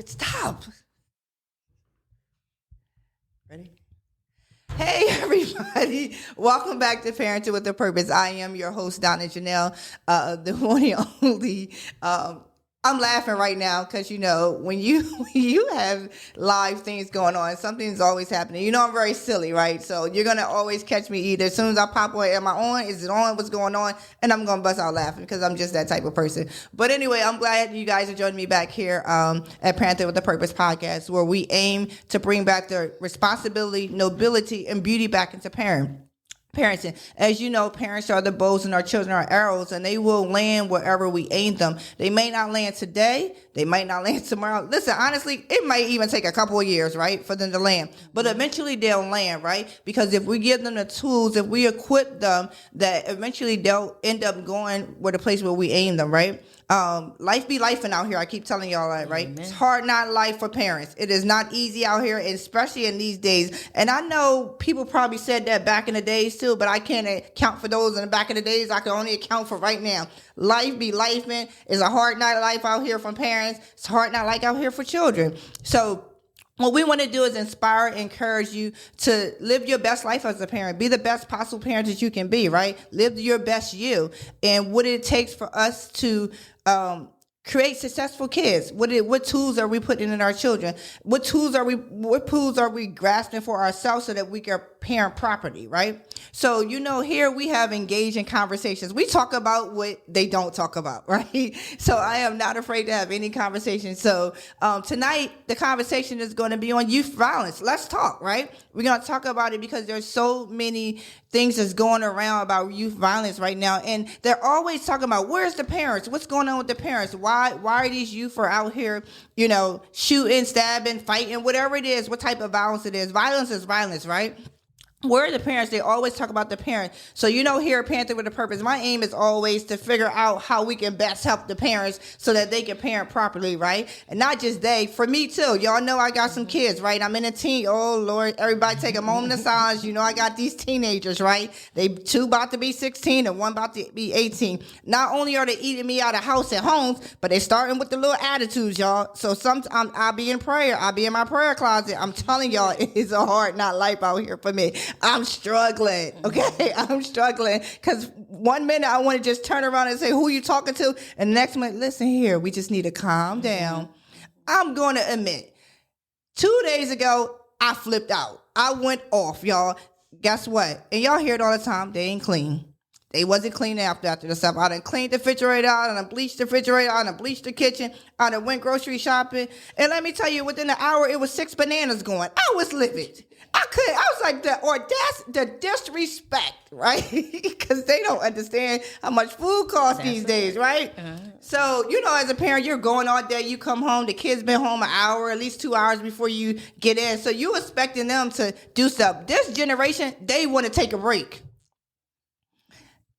Stop. Ready? Hey, everybody. Welcome back to Parenting with a Purpose. I am your host, Donna Janelle, the one and only. I'm laughing right now because, when you have live things going on, something's always happening. I'm very silly, right? So you're going to always catch me either as soon as I pop on, am I on? Is it on? What's going on? And I'm going to bust out laughing because I'm just that type of person. But anyway, I'm glad you guys are joining me back here at Parenting with a Purpose podcast, where we aim to bring back the responsibility, nobility, and beauty back into parenting. As you know, parents are the bows and our children are arrows, and they will land wherever we aim them. They may not land today. They might not land tomorrow. Listen, honestly, it might even take a couple of years, right, for them to land. But eventually they'll land, right? Because if we give them the tools, if we equip them, that eventually they'll end up going where the place where we aim them, right? Life be lifing out here. I keep telling y'all that, right? Amen. It's hard not life for parents. It is not easy out here, especially in these days. And I know people probably said that back in the days too, but I can't account for those in the back of the days. I can only account for right now. Life be life, man. It's a hard not life out here from parents. It's hard not like out here for children. So what we want to do is inspire, encourage you to live your best life as a parent. Be the best possible parent that you can be, right? Live your best you. And what it takes for us to create successful kids. What tools are we putting in our children? What tools are we grasping for ourselves so that we can parent properly, right? So, here we have engaging conversations. We talk about what they don't talk about, right? So I am not afraid to have any conversation. So tonight, the conversation is going to be on youth violence. Let's talk, right? We're going to talk about it because there's so many things that's going around about youth violence right now. And they're always talking about, where's the parents? What's going on with the parents? Why are these youth are out here, shooting, stabbing, fighting, whatever it is, what type of violence it is. Violence is violence, right? Where are the parents? They always talk about the parent. So, here at Parenting with a Purpose, my aim is always to figure out how we can best help the parents so that they can parent properly, right? And not just they, for me too. Y'all know I got some kids, right? I'm in a teen. Oh, Lord, everybody take a moment of silence. I got these teenagers, right? They two about to be 16 and one about to be 18. Not only are they eating me out of house and homes, but they starting with the little attitudes, y'all. So sometimes I'll be in prayer. I'll be in my prayer closet. I'm telling y'all, it is a hard not life out here for me. I'm struggling, okay? I'm struggling because one minute I want to just turn around and say, who you talking to? And the next minute, listen here, we just need to calm down. I'm going to admit, 2 days ago, I flipped out. I went off, y'all. Guess what? And y'all hear it all the time. They ain't clean. They wasn't clean after the stuff. I done cleaned the refrigerator out, and I bleached the refrigerator out, and I bleached the kitchen. I done went grocery shopping. And let me tell you, within an hour, it was 6 bananas going. I was livid. I was like, the disrespect, right? Because they don't understand how much food costs these days, right? So, as a parent, you're going all day, you come home, the kids been home an hour, at least 2 hours before you get in. So you expecting them to do stuff. This generation, they want to take a break.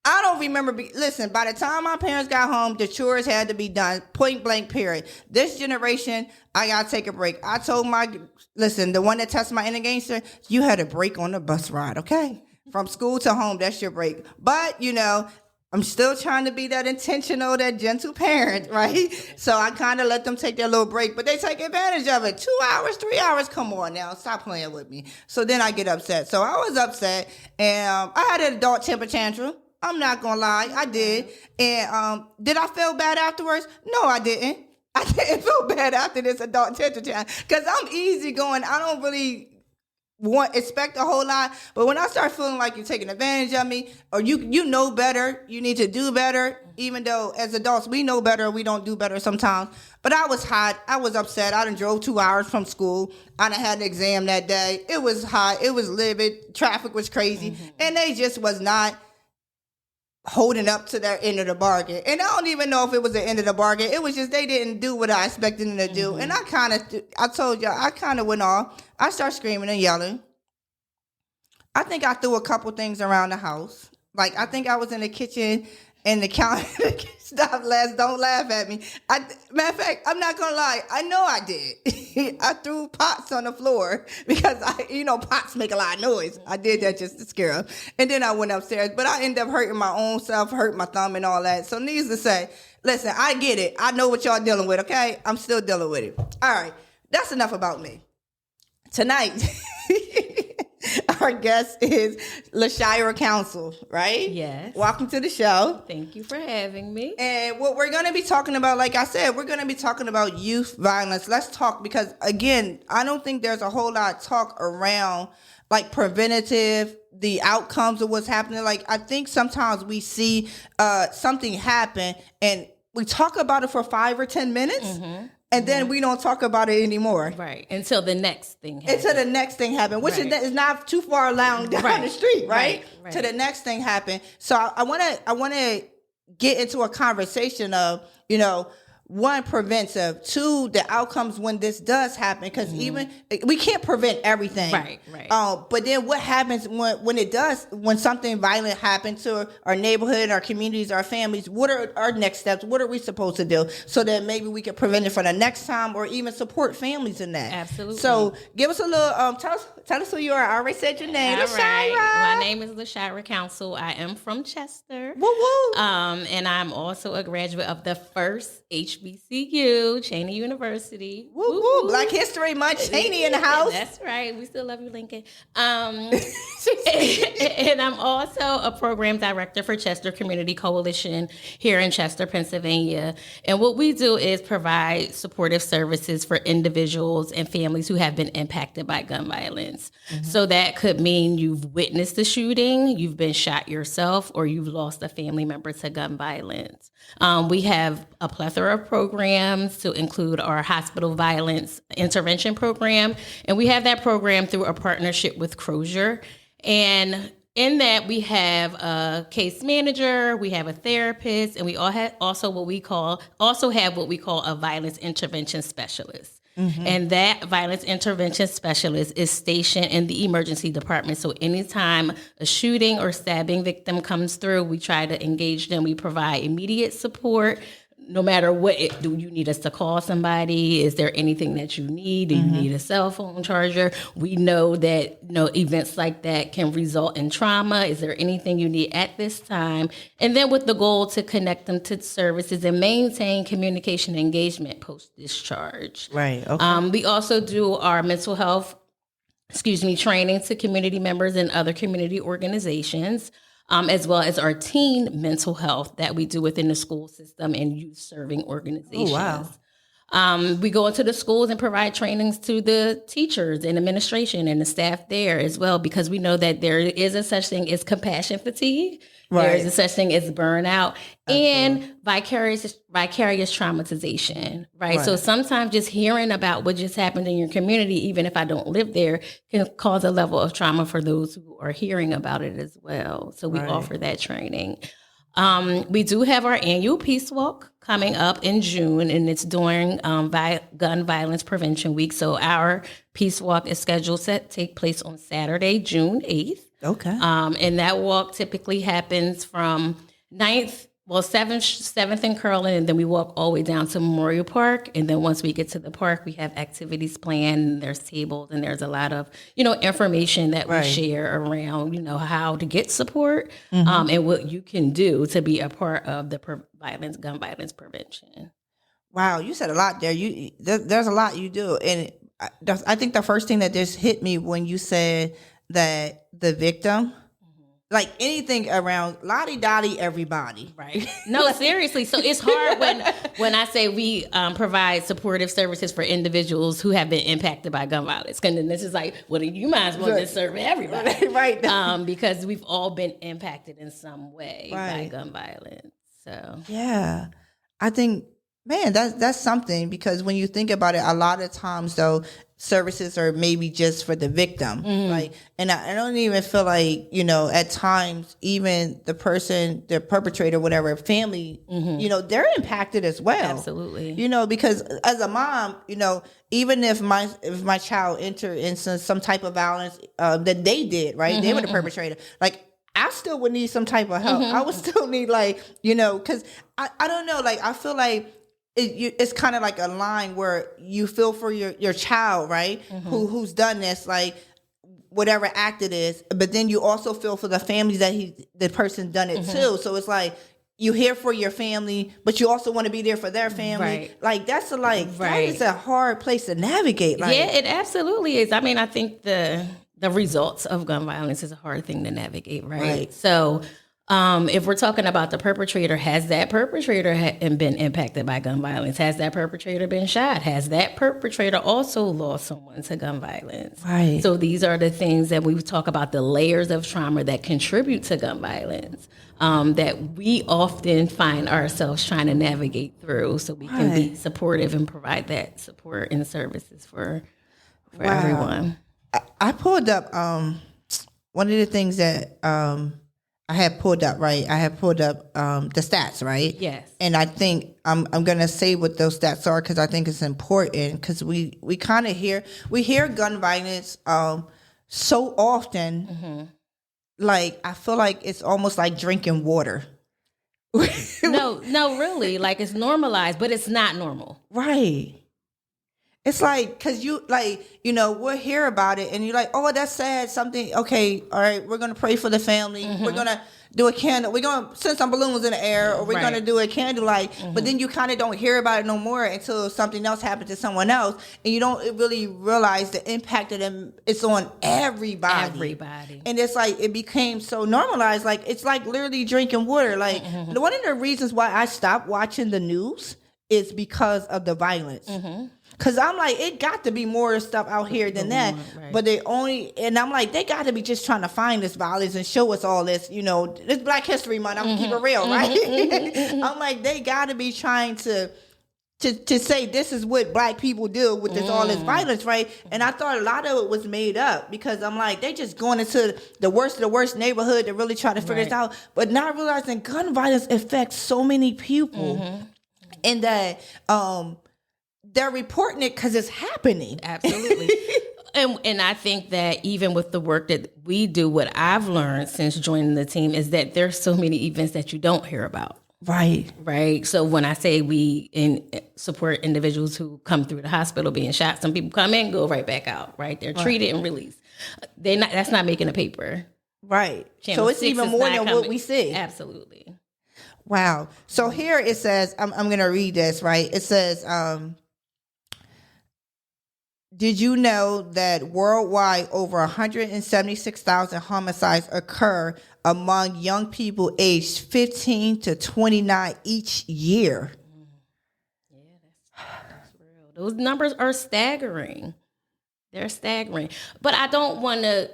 I don't remember. Listen, by the time my parents got home, the chores had to be done. Point blank, period. This generation, I got to take a break. I told the one that tested my inner gangster, you had a break on the bus ride, okay? From school to home, that's your break. But, I'm still trying to be that intentional, that gentle parent, right? So I kind of let them take their little break, but they take advantage of it. 2 hours, 3 hours, come on now, stop playing with me. So then I get upset. So I was upset, and I had an adult temper tantrum. I'm not going to lie. I did. And did I feel bad afterwards? No, I didn't. I didn't feel bad after this adult attention time because I'm easy going. I don't really expect a whole lot. But when I start feeling like you're taking advantage of me or you know better, you need to do better, even though as adults we know better, we don't do better sometimes. But I was hot. I was upset. I done drove 2 hours from school. I done had an exam that day. It was hot. It was livid. Traffic was crazy. And they just was not holding up to their end of the bargain. And I don't even know if it was the end of the bargain. It was just they didn't do what I expected them to do. And I told y'all, I kind of went off. I started screaming and yelling. I think I threw a couple things around the house. Like, I think I was in the kitchen and the counter. Don't laugh at me. Matter of fact, I'm not going to lie. I know I did. I threw pots on the floor because, pots make a lot of noise. I did that just to scare them. And then I went upstairs. But I ended up hurting my own self, hurt my thumb and all that. So needless to say, Listen, I get it. I know what y'all dealing with, okay? I'm still dealing with it. All right. That's enough about me. Tonight, our guest is Lashira Council, right? Yes. Welcome to the show. Thank you for having me. And what we're going to be talking about, like I said, we're going to be talking about youth violence. Let's talk because, again, I don't think there's a whole lot of talk around like preventative, the outcomes of what's happening. Like, I think sometimes we see something happen and we talk about it for 5 or 10 minutes. And then we don't talk about it anymore. Right. Until the next thing happens. Until the next thing happens, which is not too far along down the street, right? Right. To the next thing happen. So I want to get into a conversation of, one, preventive, two, the outcomes when this does happen, because even we can't prevent everything, right. But then what happens when something violent happens to our neighborhood, our communities, our families? What are our next steps? What are we supposed to do so that maybe we can prevent it for the next time, or even support families in that? Absolutely. So give us a little. Tell us who you are. I already said your name. All Lashira. right. My name is Lashira Council. I am from Chester. Woo woo. And I'm also a graduate of the first HBCU, Cheney University. Woo woo. Black History Month. Cheney in the house. That's right. We still love you, Lincoln. And I'm also a program director for Chester Community Coalition here in Chester, Pennsylvania. And what we do is provide supportive services for individuals and families who have been impacted by gun violence. So that could mean you've witnessed the shooting, you've been shot yourself, or you've lost a family member to gun violence. We have a plethora of programs to include our hospital violence intervention program. And we have that program through a partnership with Crozier. And in that, we have a case manager, we have a therapist, and we also have what we call a violence intervention specialist. And that violence intervention specialist is stationed in the emergency department. So anytime a shooting or stabbing victim comes through, we try to engage them. We provide immediate support. No matter do you need us to call somebody? Is there anything that you need? Do you need a cell phone charger? We know that events like that can result in trauma. Is there anything you need at this time? And then with the goal to connect them to services and maintain communication engagement post-discharge. Right. Okay. We also do our mental health, training to community members and other community organizations. As well as our teen mental health that we do within the school system and youth serving organizations. Oh, wow. We go into the schools and provide trainings to the teachers and administration and the staff there as well, because we know that there is a such thing as compassion fatigue. Right. There is a such thing as burnout and vicarious traumatization, right? So sometimes just hearing about what just happened in your community, even if I don't live there, can cause a level of trauma for those who are hearing about it as well. So we offer that training. We do have our annual Peace Walk coming up in June, and it's during Gun Violence Prevention Week. So our Peace Walk is scheduled to take place on Saturday, June 8th. Okay. And that walk typically happens from 7th and Curlin, and then we walk all the way down to Memorial Park. And then once we get to the park, we have activities planned, and there's tables, and there's a lot of, information that we share around, how to get support and what you can do to be a part of the gun violence prevention. Wow, you said a lot there. There's a lot you do. And I think the first thing that just hit me when you said that the victim, like anything around lottie-dottie everybody. Right. No, seriously. So it's hard when I say we provide supportive services for individuals who have been impacted by gun violence. And then this is like, well, you might as well just serve everybody. Right. Because we've all been impacted in some way by gun violence. So yeah, I think, man, that's something, because when you think about it, a lot of times though, services are maybe just for the victim, like, and I don't even feel like, at times, even the person, the perpetrator, whatever, family, they're impacted as well. Absolutely. Because as a mom, even if my child entered into some type of violence that they did, right, they were the perpetrator, like, I still would need some type of help. I would still need, because I don't know, I feel like it's kind of like a line where you feel for your child, right? Who's done this, like whatever act it is, but then you also feel for the families that the person done it too. So it's like you're here for your family, but you also want to be there for their family. Right. Like that is a hard place to navigate. Like, yeah, it absolutely is. I mean, I think the results of gun violence is a hard thing to navigate, right? So if we're talking about the perpetrator, has that perpetrator been impacted by gun violence? Has that perpetrator been shot? Has that perpetrator also lost someone to gun violence? Right. So these are the things that we talk about, the layers of trauma that contribute to gun violence. That we often find ourselves trying to navigate through so we can be supportive and provide that support and services for everyone. I pulled up one of the things that I had pulled up, right? I had pulled up the stats, right? Yes. And I think I'm going to say what those stats are because I think it's important because we kind of hear gun violence so often. Mm-hmm. Like, I feel like it's almost like drinking water. No, really. Like, it's normalized, but it's not normal. Right. It's like, because we'll hear about it and you're like, oh, that's sad. Something, okay, all right, we're going to pray for the family. Mm-hmm. We're going to do a candle. We're going to send some balloons in the air or we're going to do a candlelight. Mm-hmm. But then you kind of don't hear about it no more until something else happens to someone else. And you don't really realize the impact of them. It's on everybody. And it's like, it became so normalized. Like, it's like literally drinking water. Like, one of the reasons why I stopped watching the news is because of the violence. Mm-hmm. Cause I'm like, it got to be more stuff out here than that. Right. But and I'm like, they got to be just trying to find this violence and show us all this, this Black History Month. I'm gonna keep it real, right? I'm like, they got to be trying to say this is what Black people do with all this violence, right? And I thought a lot of it was made up because I'm like, they just going into the worst of the worst neighborhood to really try to figure this out, but not realizing gun violence affects so many people, and that they're reporting it because it's happening. Absolutely. And I think that even with the work that we do, what I've learned since joining the team is that there's so many events that you don't hear about. Right. So when I say we support individuals who come through the hospital being shot, some people come in, go right back out, right? They're treated and released. That's not making a paper. Right. Channel so it's even more than what we see. Absolutely. Wow. So here it says, I'm going to read this, right? It says, did you know that worldwide over 176,000 homicides occur among young people aged 15 to 29 each year? Yeah, that's real. Those numbers are staggering. They're staggering. But I don't want to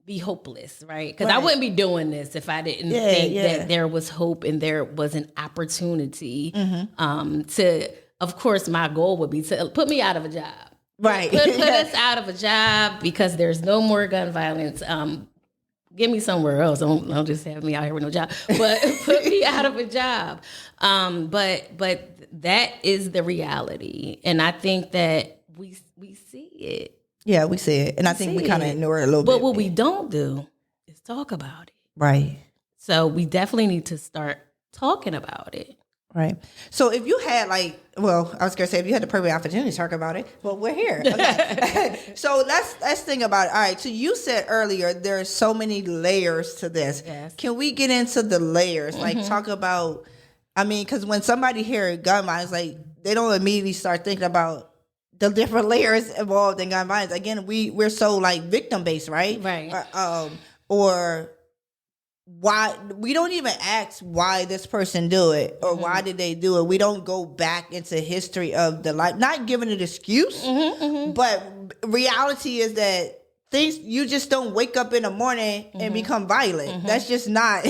be hopeless, right? Because I wouldn't be doing this if I didn't think that there was hope and there was an opportunity to, of course, my goal would be to put me out of a job. Right. Put us out of a job because there's no more gun violence. Get me somewhere else. Don't just have me out here with no job. But put me out of a job. But that is the reality. And I think that we see it. Yeah, we see it. And I think we kind of ignore it a little bit. But what we don't do is talk about it. Right. So we definitely need to start talking about it. Right. So if you had I was going to say if you had the perfect opportunity to talk about it, but we're here. Okay. So let's think about it. All right. So you said earlier there are so many layers to this. Yes. Can we get into the layers? Like talk about, because when somebody hears gun violence, like they don't immediately start thinking about the different layers involved in gun violence. Again, we're so like victim based, right? Right. Or why we don't even ask why this person do it or why did they do it. We don't go back into history of the life, not giving an excuse, but reality is that things, you just don't wake up in the morning and become violent. That's just not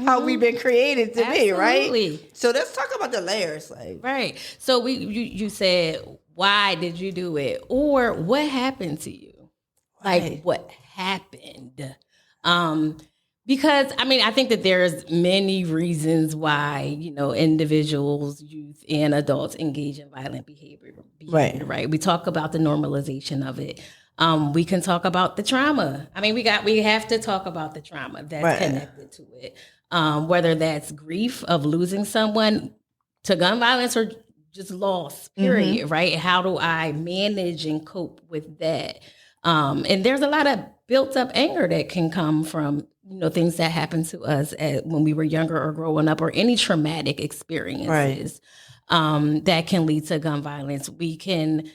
how we've been created to be, right? So let's talk about the layers. Right. So you said, why did you do it? Or what happened to you? Like what happened? Because, I think that there's many reasons why, individuals, youth, and adults engage in violent behavior, right? We talk about the normalization of it. We can talk about the trauma. We have to talk about the trauma that's connected to it. Whether that's grief of losing someone to gun violence or just loss, period, right? How do I manage and cope with that? And there's a lot of built up anger that can come from, things that happened to us when we were younger or growing up, or any traumatic experiences that can lead to gun violence. We can,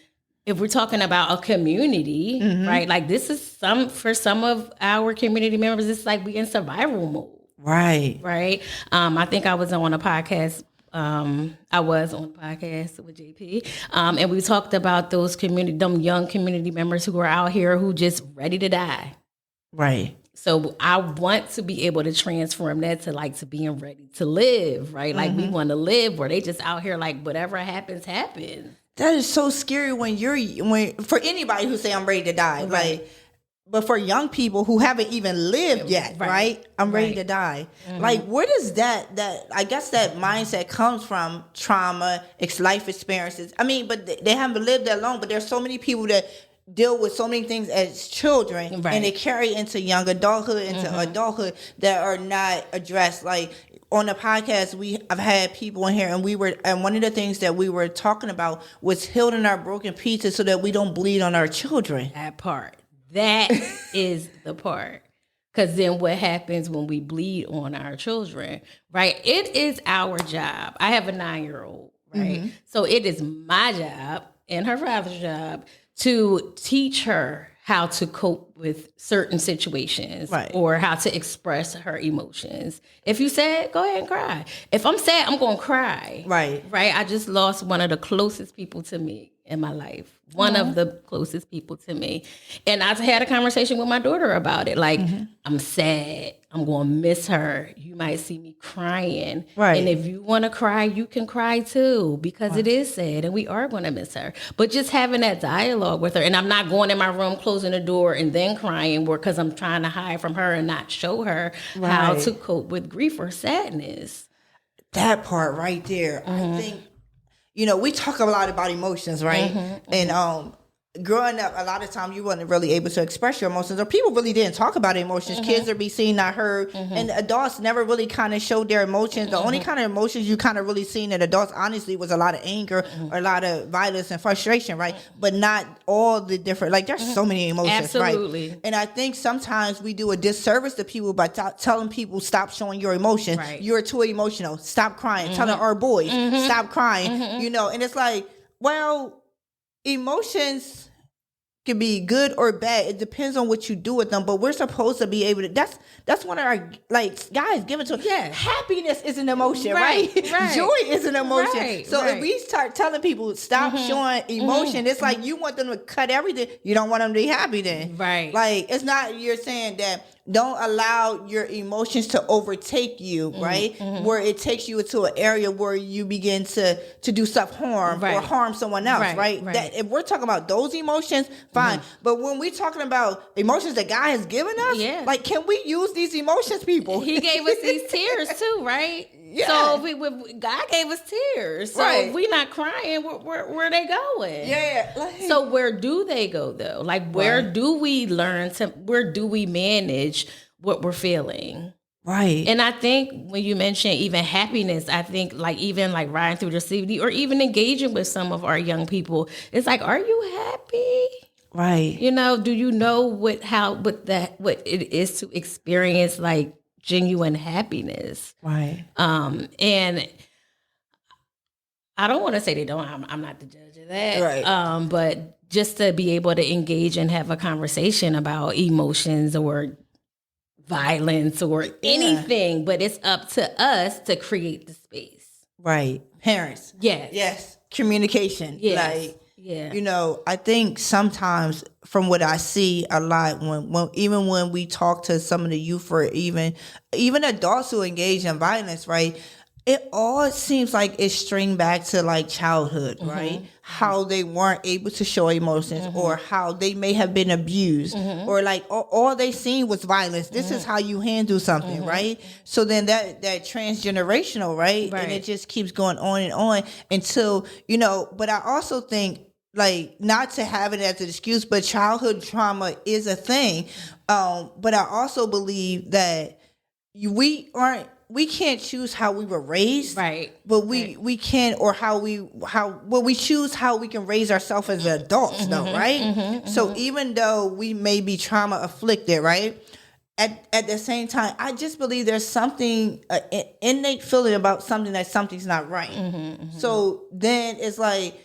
if we're talking about a community, right? Like this is for some of our community members, it's like we in survival mode. Right. I think I was on a podcast. I was on a podcast with JP, and we talked about them young community members who are out here who just ready to die. Right. So I want to be able to transform that to being ready to live, right? Like we want to live where they just out here like whatever happens, happens. That is so scary when for anybody who say I'm ready to die, right? But for young people who haven't even lived yet, right? I'm ready to die. Like, where does that I guess that mindset comes from? Trauma, life experiences. I mean, but they haven't lived that long. But there's so many people that deal with so many things as children, and they carry into young adulthood, into adulthood that are not addressed. Like on the podcast, I've had people in here, and one of the things that we were talking about was healing our broken pieces so that we don't bleed on our children. That part. That is the part. Because then what happens when we bleed on our children, right? It is our job. I have a 9-year-old, right? So it is my job and her father's job to teach her how to cope with certain situations, or how to express her emotions. If you sad, go ahead and cry. If I'm sad, I'm going to cry. Right. I just lost one of the closest people to me in my life. One of the closest people to me. And I had a conversation with my daughter about it. Like, I'm sad. I'm going to miss her. You might see me crying. Right. And if you want to cry, you can cry too, because it is sad and we are going to miss her. But just having that dialogue with her, and I'm not going in my room, closing the door and then crying because I'm trying to hide from her and not show her how to cope with grief or sadness. That part right there. I think, we talk a lot about emotions, right? And growing up, a lot of times you weren't really able to express your emotions, or people really didn't talk about emotions. Kids would be seen, not heard, and adults never really kind of showed their emotions. The only kind of emotions you kind of really seen in adults, honestly, was a lot of anger, or a lot of violence and frustration, right? But not all the different, like there's so many emotions, right? And I think sometimes we do a disservice to people by telling people, stop showing your emotions. You're too emotional. Stop crying. Telling our boys, stop crying, and it's like, well, emotions can be good or bad. It depends on what you do with them, but we're supposed to be able to, that's one of our, guys, give it to us. Happiness is an emotion, right? Joy is an emotion. So if we start telling people stop showing emotion, it's like you want them to cut everything. You don't want them to be happy then. Like, it's not, you're saying that don't allow your emotions to overtake you, right? Where it takes you into an area where you begin to do self-harm or harm someone else, right? That, if we're talking about those emotions, fine. But when we're talking about emotions that God has given us, like, can we use these emotions, people? He gave us these tears too, right? So God gave us tears. So if we're not crying, where are they going? So where do they go though? Like, where do we where do we manage what we're feeling? And I think when you mention even happiness, I think even riding through the city or even engaging with some of our young people, it's like, are you happy? Do you know what it is to experience genuine happiness? And I don't want to say they don't. I'm not the judge of that. But just to be able to engage and have a conversation about emotions or violence or anything, but it's up to us to create the space. Parents. Yes. Communication. I think sometimes from what I see a lot when we talk to some of the youth or even adults who engage in violence, it all seems like it's stringed back to childhood, right? How they weren't able to show emotions or how they may have been abused or all they seen was violence. This is how you handle something, right? So then that transgenerational, right? And it just keeps going on and on until, but I also think not to have it as an excuse, but childhood trauma is a thing. But I also believe that we aren't we can't choose how we were raised, right? But we can, or we choose how we can raise ourselves as adults, though, right? So even though we may be trauma afflicted, right? At the same time, I just believe there's something innate feeling about something's not right. So then it's like,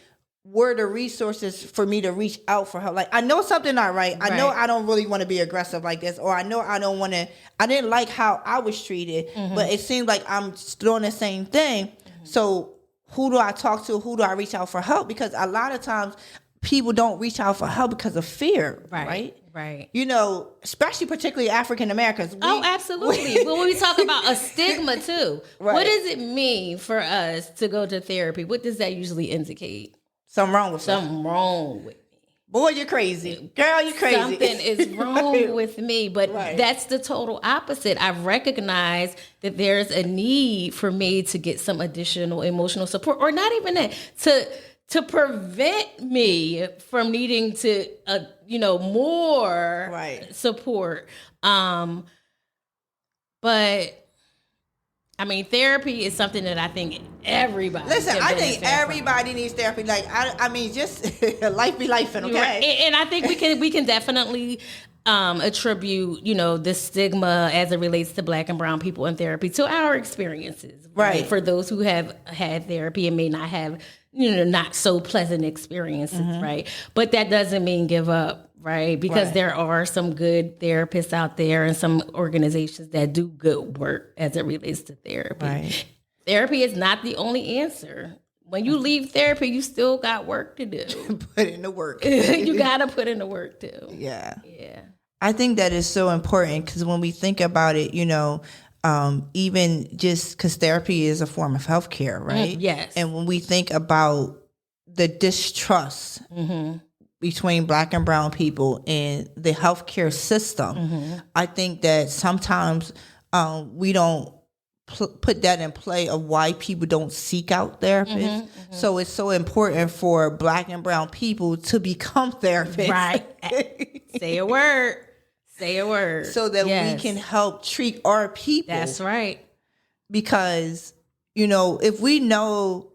where are the resources for me to reach out for help? Like, I know something not right. I know I don't really want to be aggressive like this, or I know I don't want to. I didn't like how I was treated, but it seems like I'm doing the same thing. So who do I talk to? Who do I reach out for help? Because a lot of times people don't reach out for help because of fear, right? Right. You know, especially particularly African Americans. Oh, absolutely. But when we talk about a stigma too, what does it mean for us to go to therapy? What does that usually indicate? Something wrong with me. Boy, you're crazy. Girl, you're crazy. Something is wrong with me. But that's the total opposite. I recognize that there's a need for me to get some additional emotional support, or not even that, to prevent me from needing to, more support. But I mean, therapy is something that I think everybody. Listen, I think everybody needs therapy. Like, I mean, just life be life, okay? Right. And I think we can definitely attribute, the stigma as it relates to Black and brown people in therapy to our experiences. Right. For those who have had therapy and may not have, not so pleasant experiences, right? But that doesn't mean give up. Right, because there are some good therapists out there and some organizations that do good work as it relates to therapy. Right. Therapy is not the only answer. When you leave therapy, you still got work to do. Put in the work. You got to put in the work too. Yeah. I think that is so important, because when we think about it, even just because therapy is a form of healthcare, right? Yes. And when we think about the distrust between Black and brown people and the healthcare system, I think that sometimes we don't put that in play of why people don't seek out therapists. So it's so important for Black and brown people to become therapists. Right. Say a word. Say a word. So that we can help treat our people. That's right. Because, if we know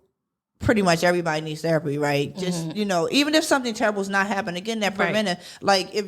pretty much everybody needs therapy, right? Just, even if something terrible is not happening, again, that preventive, like if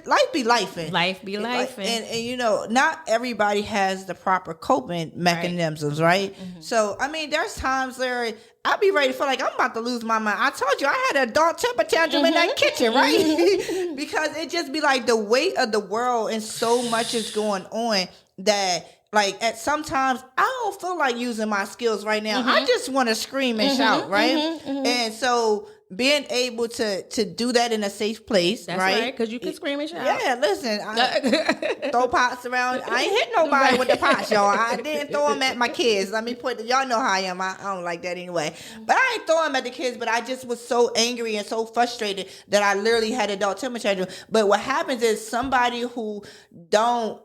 life be lifing. Life be lifing. And not everybody has the proper coping mechanisms, right? So, I mean, there's times where I'll be ready for, like, I'm about to lose my mind. I told you I had an adult temper tantrum in that kitchen, right? Because it just be like the weight of the world and so much is going on that, like, at sometimes I don't feel like using my skills right now. I just want to scream and shout, right? And so being able to do that in a safe place, that's right? Because you can scream and shout. Yeah, listen, I throw pots around. I ain't hit nobody with the pots, y'all. I didn't throw them at my kids. Y'all know how I am. I don't like that anyway. But I ain't throw them at the kids, but I just was so angry and so frustrated that I literally had adult temper tantrum. But what happens is somebody who don't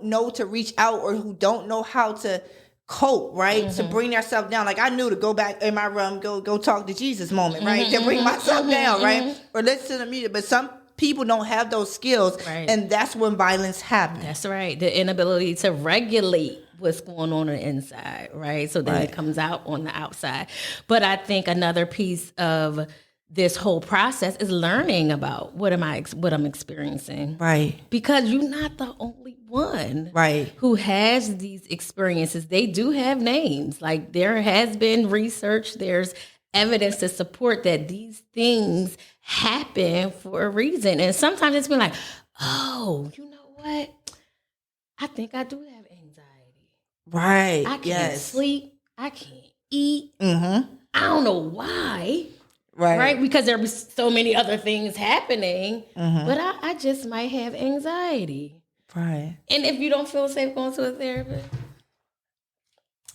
know to reach out, or who don't know how to cope, right? To bring themselves down. Like, I knew to go back in my room, go talk to Jesus moment, right? To bring myself down, right? Or listen to the music. But some people don't have those skills, and that's when violence happens. That's right. The inability to regulate what's going on the inside, right? So then it comes out on the outside. But I think another piece of this whole process is learning about what I'm experiencing. Right. Because you're not the only one who has these experiences. They do have names. Like, there has been research, there's evidence to support that these things happen for a reason. And sometimes it's been like, oh, you know what? I think I do have anxiety. Right. I can't sleep. I can't eat. I don't know why. Right. Because there were so many other things happening. But I just might have anxiety. Right. And if you don't feel safe going to a therapist.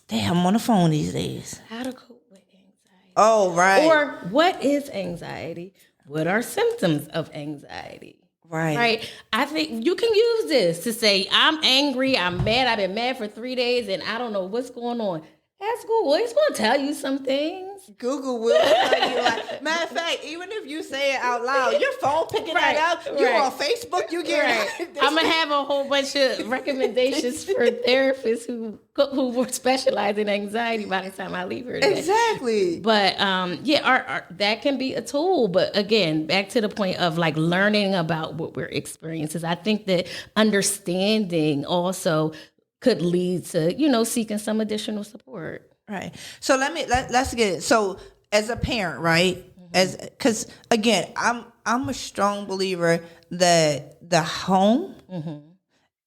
Damn, I'm on the phone these days. How to cope with anxiety. Oh, right. Or what is anxiety? What are symptoms of anxiety? Right. I think you can use this to say, I'm angry, I'm mad, I've been mad for 3 days, and I don't know what's going on. Ask Google. It's going to tell you some things. Google will tell you. Like, matter of fact, even if you say it out loud, your phone picking that up. You're on Facebook. You get I'm gonna have a whole bunch of recommendations for therapists who specialize in anxiety by the time I leave here today. Exactly. But that can be a tool. But again, back to the point of like learning about what we're experiencing. I think that understanding also could lead to seeking some additional support. Right. So let's get it. So as a parent, right? Because again, I'm a strong believer that the home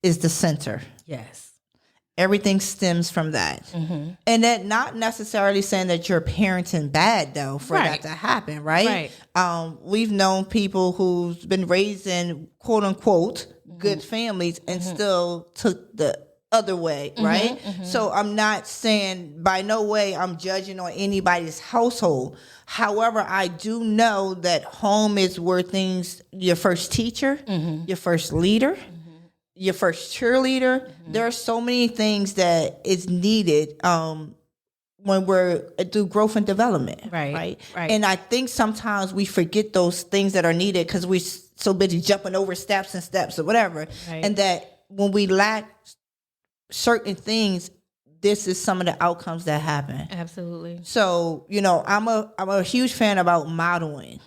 is the center. Yes. Everything stems from that. And that not necessarily saying that you're parenting bad though for that to happen, right? We've known people who's been raised in quote unquote good families and still took the other way, right? So I'm not saying by no way I'm judging on anybody's household. However, I do know that home is where your first teacher, your first leader, your first cheerleader. There are so many things that is needed when we're through growth and development, right? And I think sometimes we forget those things that are needed because we're so busy jumping over steps or whatever, and that when we lack certain things, this is some of the outcomes that happen. Absolutely. So, I'm a huge fan about modeling.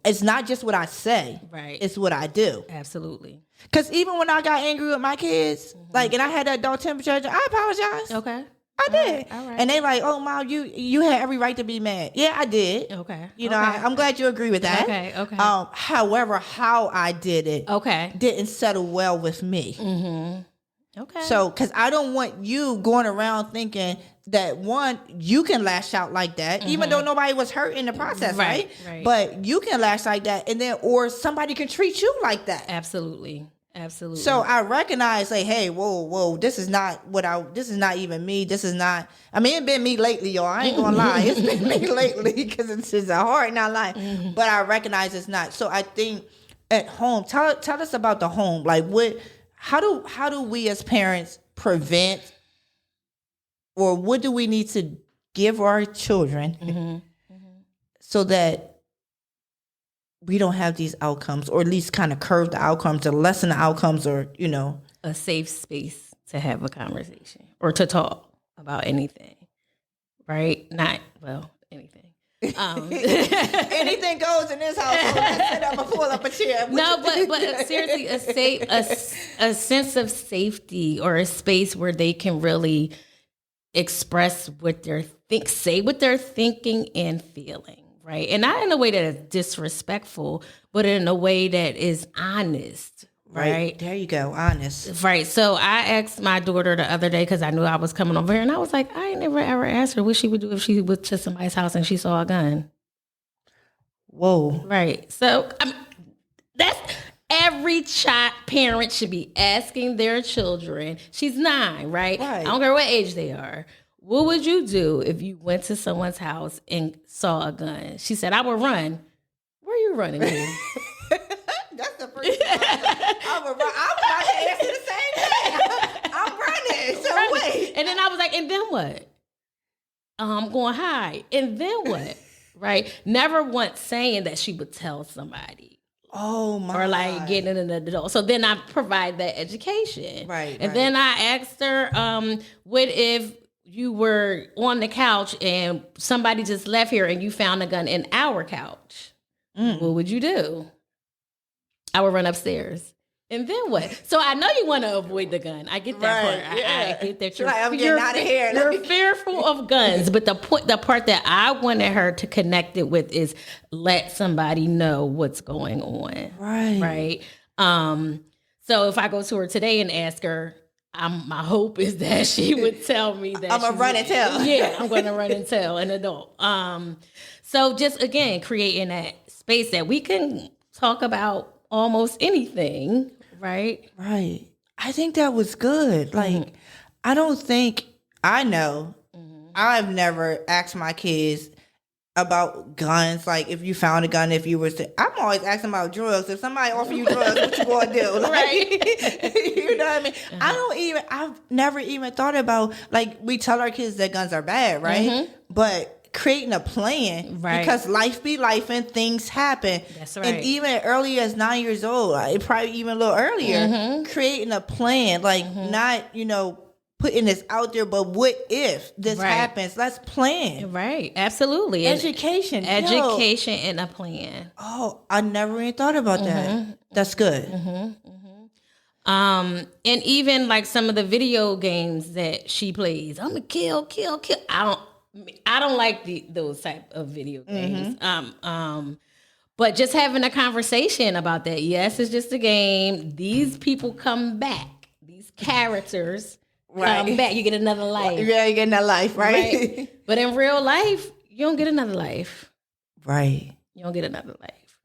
It's not just what I say. Right. It's what I do. Absolutely. Because even when I got angry with my kids, and I had that adult temperature, I apologized. Okay. I did. All right. And they like, oh, Mom, you had every right to be mad. Yeah, I did. Okay. I'm glad you agree with that. Okay. However, how I did it didn't settle well with me. Okay. So, because I don't want you going around thinking that, one, you can lash out like that, even though nobody was hurt in the process, right? But you can lash like that, and then, or somebody can treat you like that. Absolutely. So I recognize, like, hey, whoa, this is not even me. This is not, it's been me lately, y'all. I ain't gonna lie. It's been me lately because it's just a hard not lying. But I recognize it's not. So I think at home, tell us about the home. Like, how do we as parents prevent, or what do we need to give our children so that we don't have these outcomes, or at least kind of curve the outcomes or lessen the outcomes, or, a safe space to have a conversation or to talk about anything, right? Anything. Anything goes in this household. I'm gonna pull up a chair. No, but seriously, a sense of safety, or a space where they can really express what say what they're thinking and feeling, right? And not in a way that is disrespectful, but in a way that is honest. Right. There you go. Honest. Right. So I asked my daughter the other day, because I knew I was coming over here, and I was like, I ain't never ever asked her what she would do if she went to somebody's house and she saw a gun. Whoa. Right. So that's every parent should be asking their children. She's 9, right? I don't care what age they are. What would you do if you went to someone's house and saw a gun? She said, I would run. Where are you running to? That's the first thing I was about to answer the same thing. I'm running. So wait. And then I was like, and then what? I'm going to hide. And then what? Right? Never once saying that she would tell somebody. Oh my. Or like getting in an adult. So then I provide that education. Right. And then I asked her, what if you were on the couch and somebody just left here and you found a gun in our couch? What would you do? I would run upstairs. And then what? So I know you want to avoid the gun. I get that part. Yeah. I get that I'm getting out of here. You're fearful of guns. But the part that I wanted her to connect it with is let somebody know what's going on. Right. So if I go to her today and ask her, my hope is that she would tell me that I'm going to run and tell. Yeah, I'm going to run and tell an adult. So just, again, creating that space that we can talk about almost anything, right? Right. I think that was good. Like, I don't think, I know, I've never asked my kids, about guns, like if you found a gun, if you was to, I'm always asking about drugs. If somebody offer you drugs, what you gonna do? Like, Right. You know what I mean? I've never even thought about, like, we tell our kids that guns are bad, right? But creating a plan, Right. because life be life and things happen. That's right. And even as early as 9 years old, probably even a little earlier, creating a plan, like not, putting this out there, but what if this happens? Let's plan. Right. Absolutely. Education. Education and a plan. Oh, I never even thought about that. That's good. And even like some of the video games that she plays, I'm gonna kill. I don't like those type of video games. But just having a conversation about that. Yes, it's just a game. These people come back. These characters come back. You get another life. Yeah, you get another life, right? But in real life, you don't get another life. Right. You don't get another life.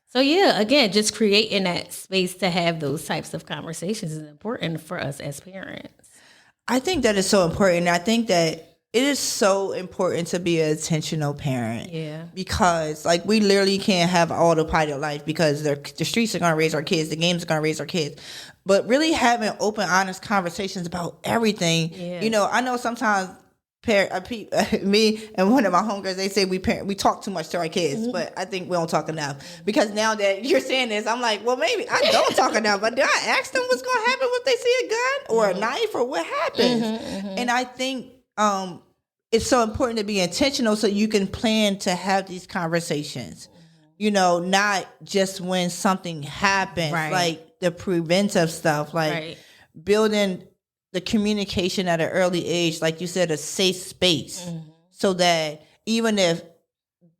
So yeah, again, just creating that space to have those types of conversations is important for us as parents. I think that is so important. I think that it is so important to be an intentional parent. Yeah. Because like we literally can't have autopilot life, because the streets are going to raise our kids, the games are going to raise our kids. But really having open, honest conversations about everything. Yeah. I know sometimes me and one of my homegirls, they say we talk too much to our kids, but I think we don't talk enough. Because now that you're saying this, I'm like, well, maybe I don't talk enough, but do I ask them what's going to happen if they see a gun or a knife or what happens? And I think it's so important to be intentional so you can plan to have these conversations, not just when something happens, like the preventive stuff, like building the communication at an early age, like you said, a safe space, so that even if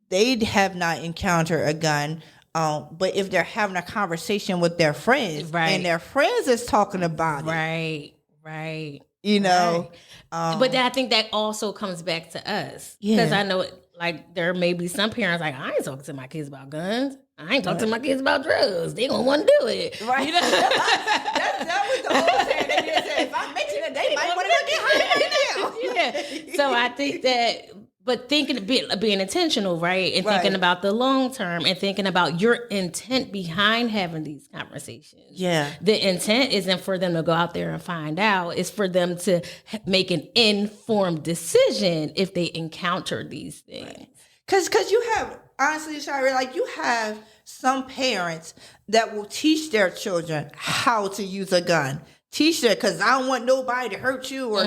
they have not encountered a gun, but if they're having a conversation with their friends and their friends is talking about it. Right. But I think that also comes back to us. Because I know, like, there may be some parents like, I ain't talking to my kids about guns. I ain't talking to my kids about drugs. They gonna want to do it. Right. That was the whole thing. They just said, if I mention it, they might want to get high right now. So I think that, but being intentional, right? And thinking about the long term and thinking about your intent behind having these conversations. Yeah. The intent isn't for them to go out there and find out. It's for them to make an informed decision if they encounter these things. Because you have, honestly, Shira, like you have some parents that will teach their children how to use a gun. Teach them, because I don't want nobody to hurt you or,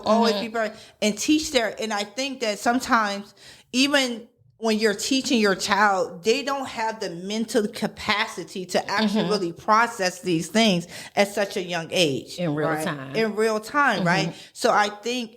always be and teach their, and I think that sometimes even when you're teaching your child, they don't have the mental capacity to actually really process these things at such a young age. In real time. In real time, right? So I think,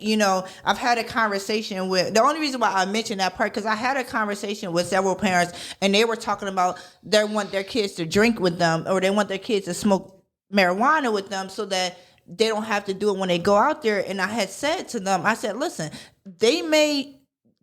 I've had a conversation with, the only reason why I mentioned that part, because I had a conversation with several parents and they were talking about they want their kids to drink with them or they want their kids to smoke marijuana with them so that they don't have to do it when they go out there. And I had said to them, I said, listen, they may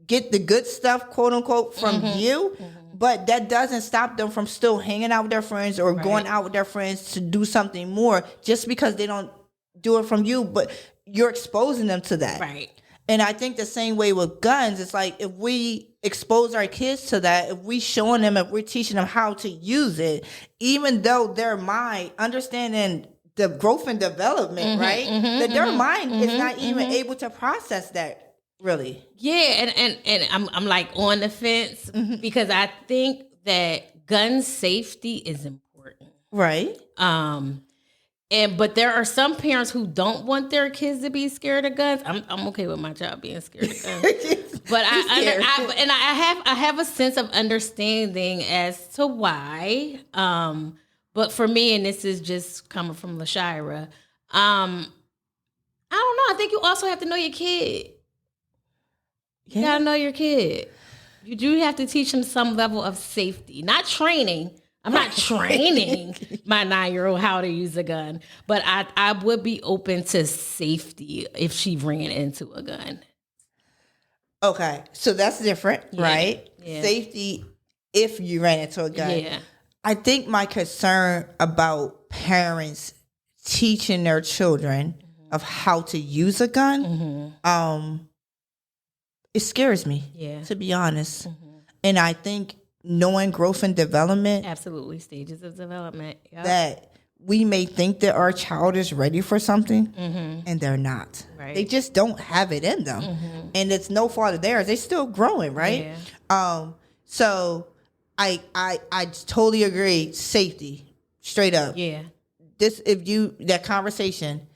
get the good stuff, quote unquote, from you, but that doesn't stop them from still hanging out with their friends or going out with their friends to do something more just because they don't do it from you, but you're exposing them to that. Right. And I think the same way with guns, it's like if we expose our kids to that, if we showing them, if we're teaching them how to use it, even though their mind, understanding the growth and development, right? That their mind is not even able to process that, really. Yeah, and I'm like on the fence because I think that gun safety is important. Right. But there are some parents who don't want their kids to be scared of guns. I'm okay with my child being scared of guns, but I have a sense of understanding as to why. But for me, and this is just coming from Lashira, I don't know. I think you also have to know your kid. You gotta know your kid. You do have to teach them some level of safety, not training. I'm not training my 9-year-old how to use a gun, but I would be open to safety if she ran into a gun. Okay, so that's different, right? Yeah. Safety if you ran into a gun. Yeah. I think my concern about parents teaching their children of how to use a gun it scares me, to be honest. And I think knowing growth and development, absolutely, stages of development, that we may think that our child is ready for something, and they're not. Right. They just don't have it in them, and it's no fault of theirs. They're still growing, right? Yeah. So I totally agree. Safety, straight up. Yeah. That conversation,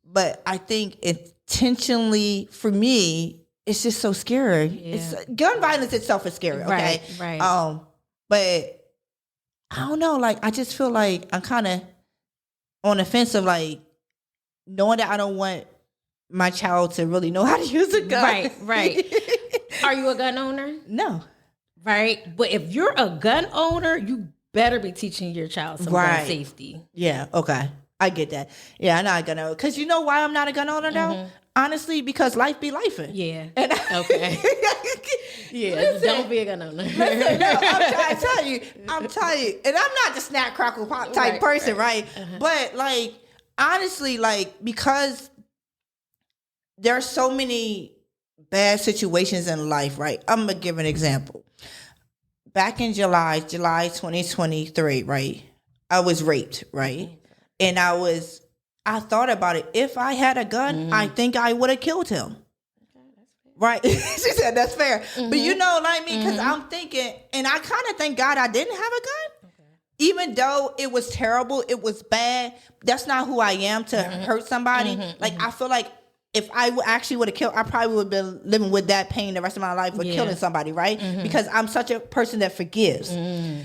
but I think intentionally for me, it's just so scary. Yeah. Gun violence itself is scary. Okay. Right. But I don't know. Like, I just feel like I'm kind of on the fence of like knowing that I don't want my child to really know how to use a gun. Right. Are you a gun owner? No. Right. But if you're a gun owner, you better be teaching your child some gun safety. Yeah. Okay. I get that. Yeah, I'm not a gun owner. Because you know why I'm not a gun owner though? Honestly, because life be lifing. Yeah. Okay. Yeah. Listen, don't be a gun owner. Listen, no, I'm trying to tell you. And I'm not the snap, crackle, pop type person, right? But like, honestly, like, because there are so many bad situations in life, right? I'm going to give an example. Back in July 2023, right? I was raped, right? And I thought about it. If I had a gun, I think I would have killed him. Right? She said, that's fair. But you know what I mean? Because I'm thinking, and I kind of thank God I didn't have a gun. Even though it was terrible, it was bad, that's not who I am to hurt somebody. Like, I feel like if I actually would have killed, I probably would have been living with that pain the rest of my life with killing somebody, right? Because I'm such a person that forgives.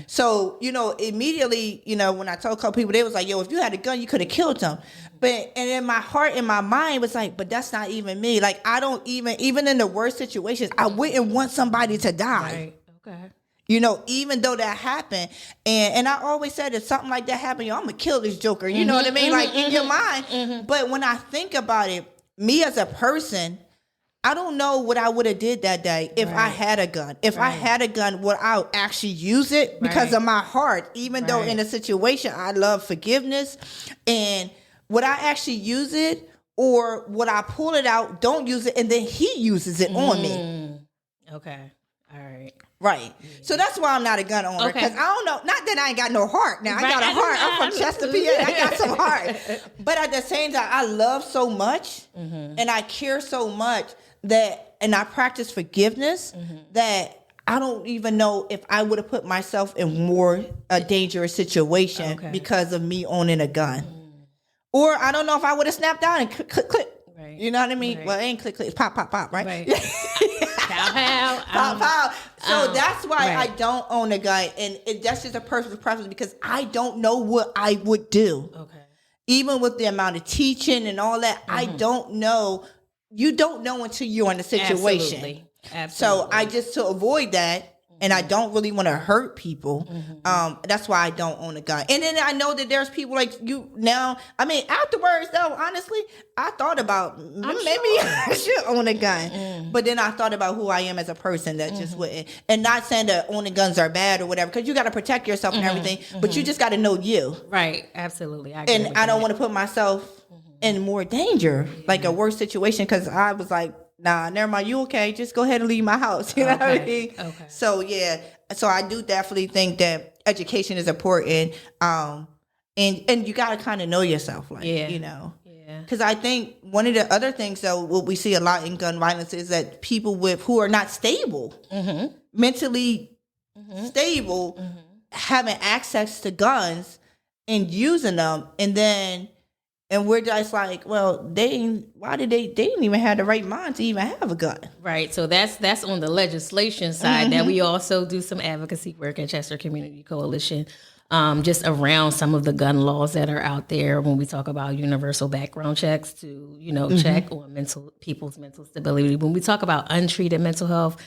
So, you know, immediately, you know, when I told a couple people, they was like, yo, if you had a gun, you could have killed them. And in my heart, in my mind, was like, but that's not even me. Like, I don't even in the worst situations, I wouldn't want somebody to die. Right. Okay. You know, even though that happened. And I always said, if something like that happened, yo, I'm going to kill this joker. You know what I mean? Like, in your mind. But when I think about it, me as a person, I don't know what I would have did that day if I had a gun. If I had a gun, would I actually use it because of my heart? Even though in a situation I love forgiveness, and would I actually use it, or would I pull it out, don't use it, and then he uses it on me? Okay. All right. Right. Yeah. So that's why I'm not a gun owner. Because I don't know, not that I ain't got no heart. Now, I got a heart. I'm from Chester, PA. I got some heart. But at the same time, I love so much and I care so much that, and I practice forgiveness that I don't even know if I would have put myself in more a dangerous situation because of me owning a gun. Or I don't know if I would have snapped out and click. Right. You know what I mean? Right. Well, it ain't click, it's pop, right? Right. Pow, pow. Pow. So that's why I don't own a gun. And that's just a personal preference because I don't know what I would do. Okay. Even with the amount of teaching and all that, I don't know. You don't know until you're in the situation. Absolutely. So I just, to avoid that, and I don't really want to hurt people. That's why I don't own a gun. And then I know that there's people like you now. I mean, afterwards, though, honestly, I thought about maybe I should own a gun. But then I thought about who I am as a person that just wouldn't. And not saying that owning guns are bad or whatever, because you got to protect yourself and everything. But you just got to know you. Right. Absolutely. I don't want to put myself in more danger, like a worse situation, because I was like, nah, never mind. You okay? Just go ahead and leave my house. You know what I mean? Okay. So yeah. So I do definitely think that education is important. And you got to kind of know yourself, like you know. Yeah. Because I think one of the other things, though, what we see a lot in gun violence is that people who are not stable, mentally stable, having access to guns and using them, and we're just like, well, they didn't even have the right mind to even have a gun. Right. So that's on the legislation side that we also do some advocacy work at Chester Community Coalition, just around some of the gun laws that are out there when we talk about universal background checks to, check on people's mental stability. When we talk about untreated mental health,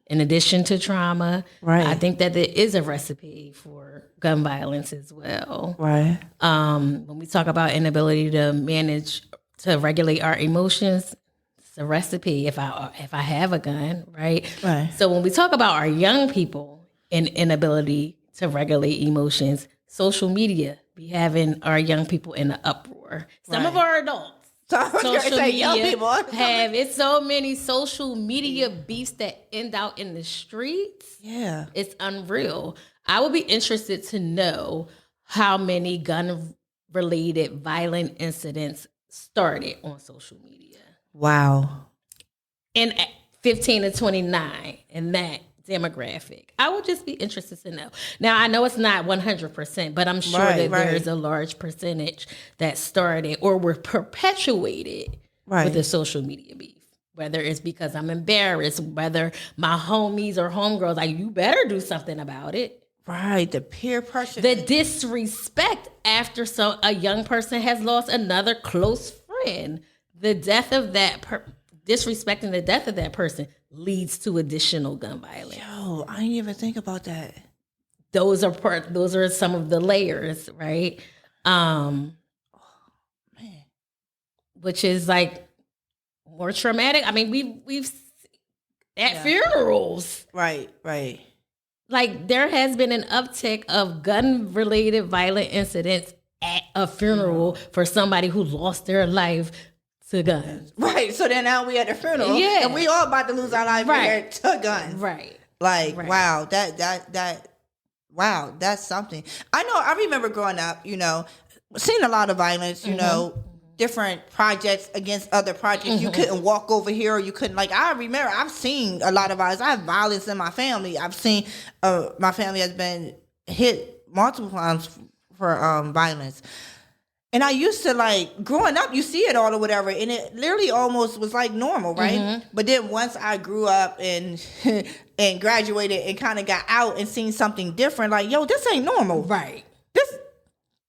in addition to trauma, I think that there is a recipe for gun violence as well. Right. When we talk about inability to regulate our emotions, it's a recipe if I have a gun, right? Right. So when we talk about our young people and inability to regulate emotions, social media be having our young people in an uproar. Some of our adults So I was going to social say, young media people have. It's so many social media beefs that end out in the streets. Yeah. It's unreal. I would be interested to know how many gun-related violent incidents started on social media. Wow. In 15 to 29, in that demographic. I would just be interested to know. Now, I know it's not 100%, but I'm sure that there's a large percentage that started or were perpetuated with a social media beef. Whether it's because I'm embarrassed, whether my homies or homegirls, like, you better do something about it. Right, the peer pressure. The disrespect after a young person has lost another close friend. The death of that disrespecting the death of that person leads to additional gun violence. Yo, I didn't even think about that. Those are some of the layers, right? Man. Which is like more traumatic. I mean, we've at funerals. Right. Like, there has been an uptick of gun-related violent incidents at a funeral for somebody who lost their life to guns. Right. So then now we at the funeral. Yeah. And we all about to lose our life here to guns. Right. Like, wow, wow, that's something. I remember growing up, seeing a lot of violence, different projects against other projects. You couldn't walk over here, or you couldn't, I remember I've seen a lot of violence. I have violence in my family. I've seen my family has been hit multiple times for violence. And I used to, growing up, you see it all or whatever, and it literally almost was normal, right? But then once I grew up and and graduated and kind of got out and seen something different, this ain't normal. Right.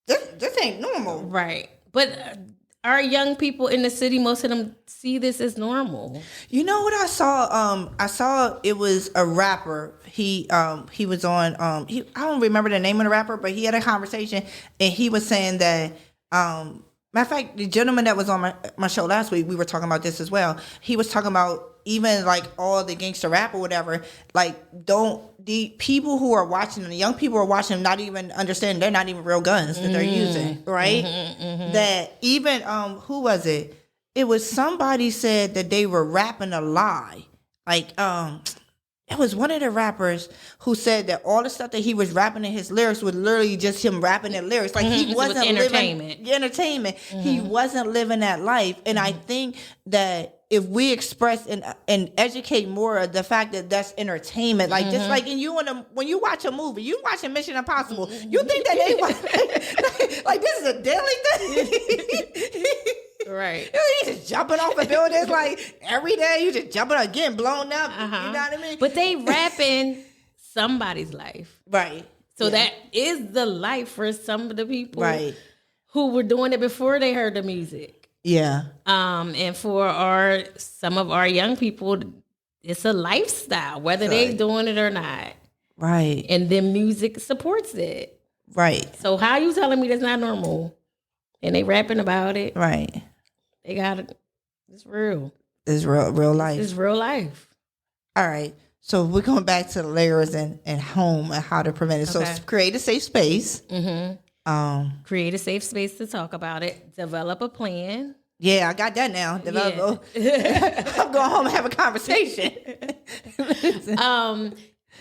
This ain't normal. Right. But our young people in the city, most of them see this as normal. You know what I saw? I saw it was a rapper. He was on, I don't remember the name of the rapper, but he had a conversation, and he was saying that, matter of fact, the gentleman that was on my show last week, we were talking about this as well. He was talking about even all the gangster rap or whatever, the people who are watching them, the young people who are watching them, not even understanding they're not even real guns that they're using, right? That even, who was it? It was somebody said that they were rapping a lie. It was one of the rappers who said that all the stuff that he was rapping in his lyrics was literally just him rapping in lyrics. He wasn't living entertainment. He wasn't living that life. And I think that if we express and educate more of the fact that that's entertainment, just when you watch a movie, you watching Mission Impossible, you think that they this is a daily thing. Right. You just jumping off of buildings every day. You just jumping up, getting blown up. You know what I mean? But they rapping somebody's life. Right. So that is the life for some of the people who were doing it before they heard the music. Yeah. And for some of our young people, it's a lifestyle, whether they doing it or not. Right. And then music supports it. Right. So how you telling me that's not normal? And they rapping about it. Right. They got it. It's real. It's real life. It's real life. All right. So we're going back to the layers and home and how to prevent it. Okay. So create a safe space. Create a safe space to talk about it. Develop a plan. Yeah, I got that now. I'm going home and have a conversation.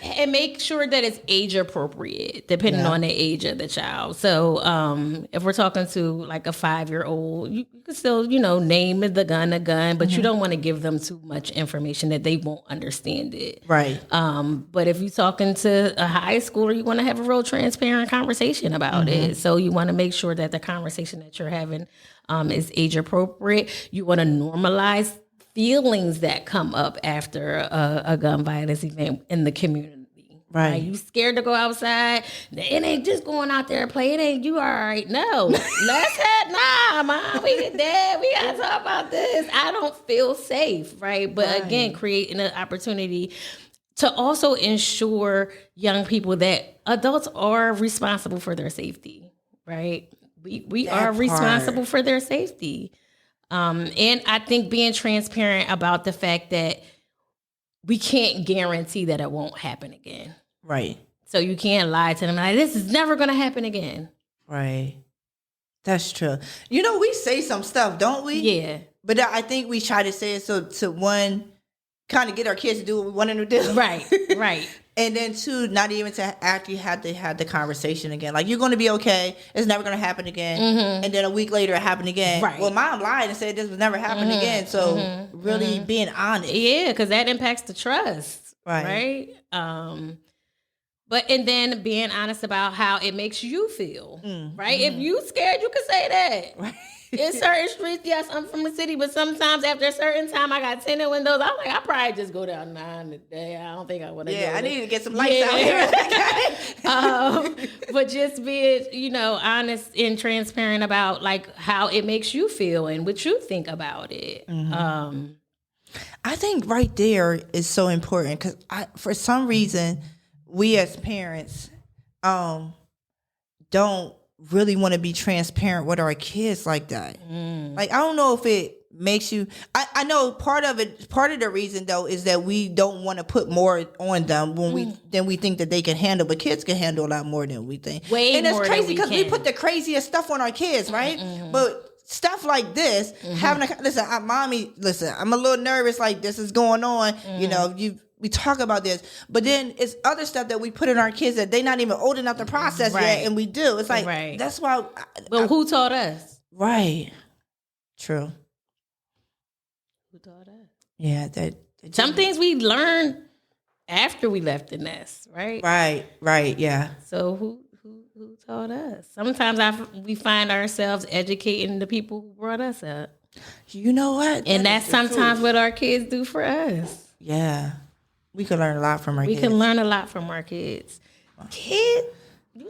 And make sure that it's age appropriate, depending on the age of the child. So if we're talking to a 5-year-old, you can still, name the gun a gun, but you don't want to give them too much information that they won't understand it. Right. But if you're talking to a high schooler, you want to have a real transparent conversation about it. So you want to make sure that the conversation that you're having is age appropriate. You want to normalize feelings that come up after a gun violence event in the community. Right. You scared to go outside? It ain't just going out there and play. It ain't you all right. No. Mom, we gotta talk about this. I don't feel safe, right? But again, creating an opportunity to also ensure young people that adults are responsible for their safety, right? We are responsible for their safety. And I think being transparent about the fact that we can't guarantee that it won't happen again. Right. So you can't lie to them this is never going to happen again. Right. That's true. We say some stuff, don't we? Yeah. But I think we try to say it so to one, kind of get our kids to do what we want them to do. Right. And then two, not even to actually have to have the conversation again. Like, you're going to be okay. It's never going to happen again. And then a week later, it happened again. Right. Well, mom lied and said this was never happening again. So really being honest. Yeah, because that impacts the trust. Right. And then being honest about how it makes you feel. Right. If you scared, you could say that. Right. In certain streets, yes, I'm from the city, but sometimes after a certain time, I got tinted windows. I'm like, I probably just go down 9 today. I don't think I want to. Yeah, I need to get some lights out here. But just being, honest and transparent about like how it makes you feel and what you think about it. I think right there is so important because for some reason, we as parents don't really want to be transparent with our kids like that. Like, I don't know if it makes you, I know part of the reason though is that we don't want to put more on them than we think that they can handle, but kids can handle a lot more than we think. And it's crazy because we put the craziest stuff on our kids, right? But stuff like this, listen, I'm a little nervous, like this is going on, we talk about this, but then it's other stuff that we put in our kids that they're not even old enough to process yet, and we do. It's like, that's why. But who taught us? Right. True. Who taught us? Yeah. Some things we learned after we left the nest, right? Right, yeah. So who taught us? Sometimes we find ourselves educating the people who brought us up. You know what? And that's sometimes what our kids do for us. Yeah. We can learn a lot from our kids. We can learn a lot from our kids. Kid, you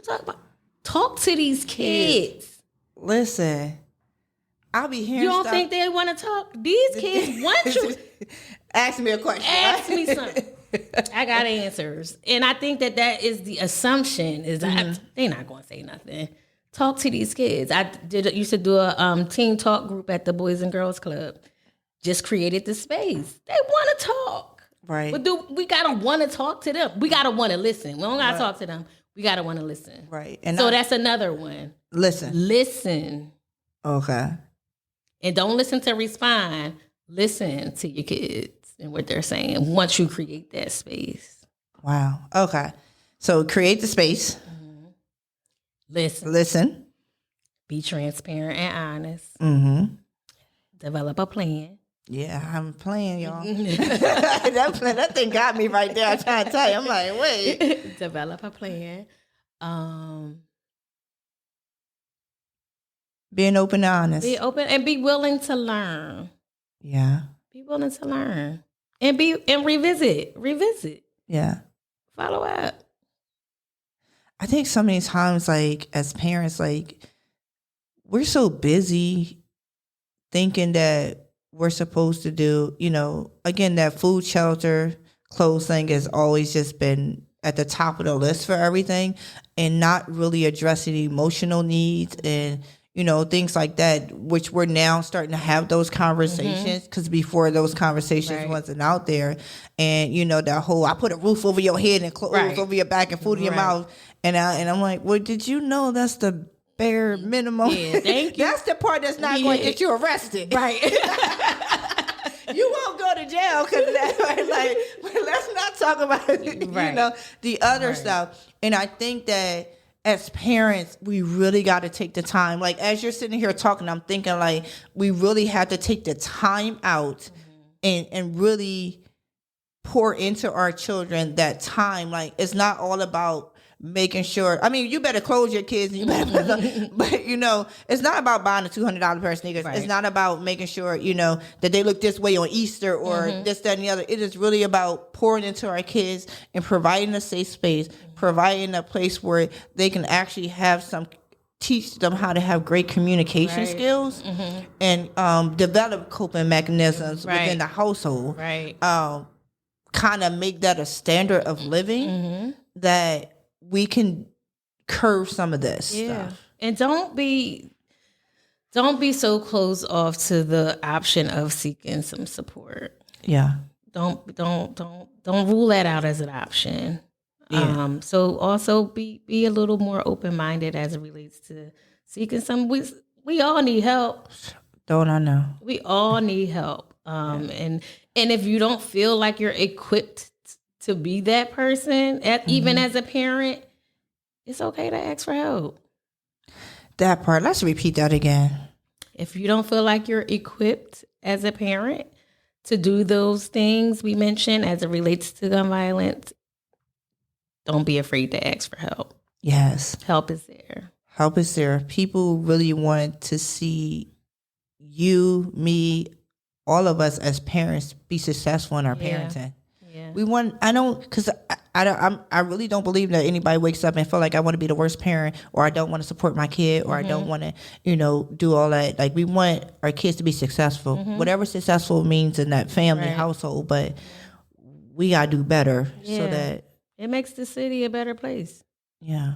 talk to these kids. Listen, I'll be hearing You don't stuff. think they want to talk? These kids want you. Ask me a question. Ask me something. I got answers. And I think that is the assumption is that they're not going to say nothing. Talk to these kids. I used to do a teen talk group at the Boys and Girls Club. Just created the space. They want to talk. Right. But we gotta want to talk to them. We gotta want to listen. We don't gotta talk to them. We gotta want to listen. Right. And so that's another one. Listen. Okay. And don't listen to respond. Listen to your kids and what they're saying once you create that space. Wow. Okay. So create the space. Listen. Be transparent and honest. Develop a plan. Yeah, I'm playing, y'all. that thing got me right there. I'm trying to tell you. I'm like, wait. Develop a plan. Being open and honest. Be open and be willing to learn. Yeah. Be willing to learn. And revisit. Yeah. Follow up. I think so many times, like, as parents, like, we're so busy thinking that we're supposed to do, again, that food, shelter, clothes thing has always just been at the top of the list for everything, and not really addressing emotional needs and, things like that, which we're now starting to have those conversations, because before those conversations wasn't out there. And, that whole, I put a roof over your head and clothes over your back and food in your mouth. And I'm like, well, did you know that's the bare minimum? Yeah, thank you. That's the part that's not going to get you arrested. Right. You won't go to jail because of that. Right? Like, but let's not talk about the other stuff. And I think that as parents, we really got to take the time. Like, as you're sitting here talking, I'm thinking like we really have to take the time out and really pour into our children that time. Like, it's not all about making sure, you better clothe your kids and you better but it's not about buying a $200 pair of sneakers. It's not about making sure that they look this way on Easter or this, that, and the other. It is really about pouring into our kids and providing a safe space, providing a place where they can actually teach them how to have great communication skills and develop coping mechanisms within the household. Kind of make that a standard of living that we can curve some of this stuff. And don't be so closed off to the option of seeking some support. Yeah. Don't rule that out as an option. So also be a little more open-minded as it relates to seeking some. We all need help. Don't I know? We all need help. And if you don't feel like you're equipped to be that person, even as a parent, it's okay to ask for help. That part. Let's repeat that again. If you don't feel like you're equipped as a parent to do those things we mentioned as it relates to gun violence, don't be afraid to ask for help. Yes. Help is there. Help is there. People really want to see you, me, all of us as parents be successful in our parenting. Yeah. We want, because I really don't believe that anybody wakes up and feel like I want to be the worst parent, or I don't want to support my kid, or I don't want to, do all that. Like, we want our kids to be successful, whatever successful means in that family household, but we got to do better so that it makes the city a better place. Yeah.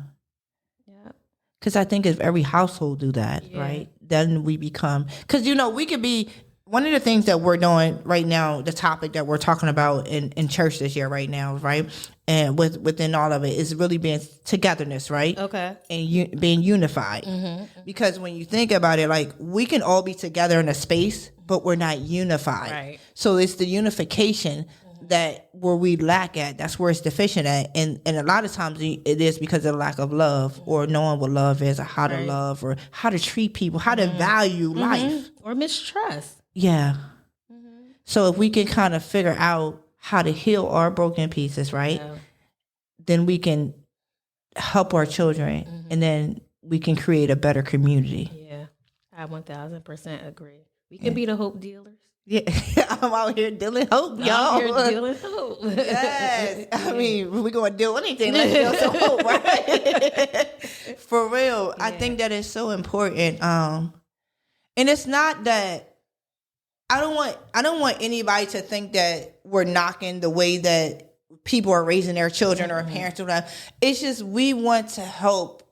Because I think if every household do that, right, then we become, because, we could be, one of the things that we're doing right now, the topic that we're talking about in church this year right now, right, and within all of it is really being togetherness, right? Okay. And being unified. Because when you think about it, like, we can all be together in a space, but we're not unified. Right. So it's the unification that where we lack at, that's where it's deficient at, and a lot of times it is because of the lack of love, or knowing what love is, or how to love, or how to treat people, how to value life, or mistrust. So if we can kind of figure out how to heal our broken pieces, right, then we can help our children, and then we can create a better community. I 1000% agree. We can be the hope dealers. I'm out here dealing hope, y'all. I'm here dealing hope. Yes. I mean, we're going to do anything. Let's deal some hope, right? For real. I think that is so important. And it's not that I don't want anybody to think that we're knocking the way that people are raising their children or parents or whatever. It's just we want to help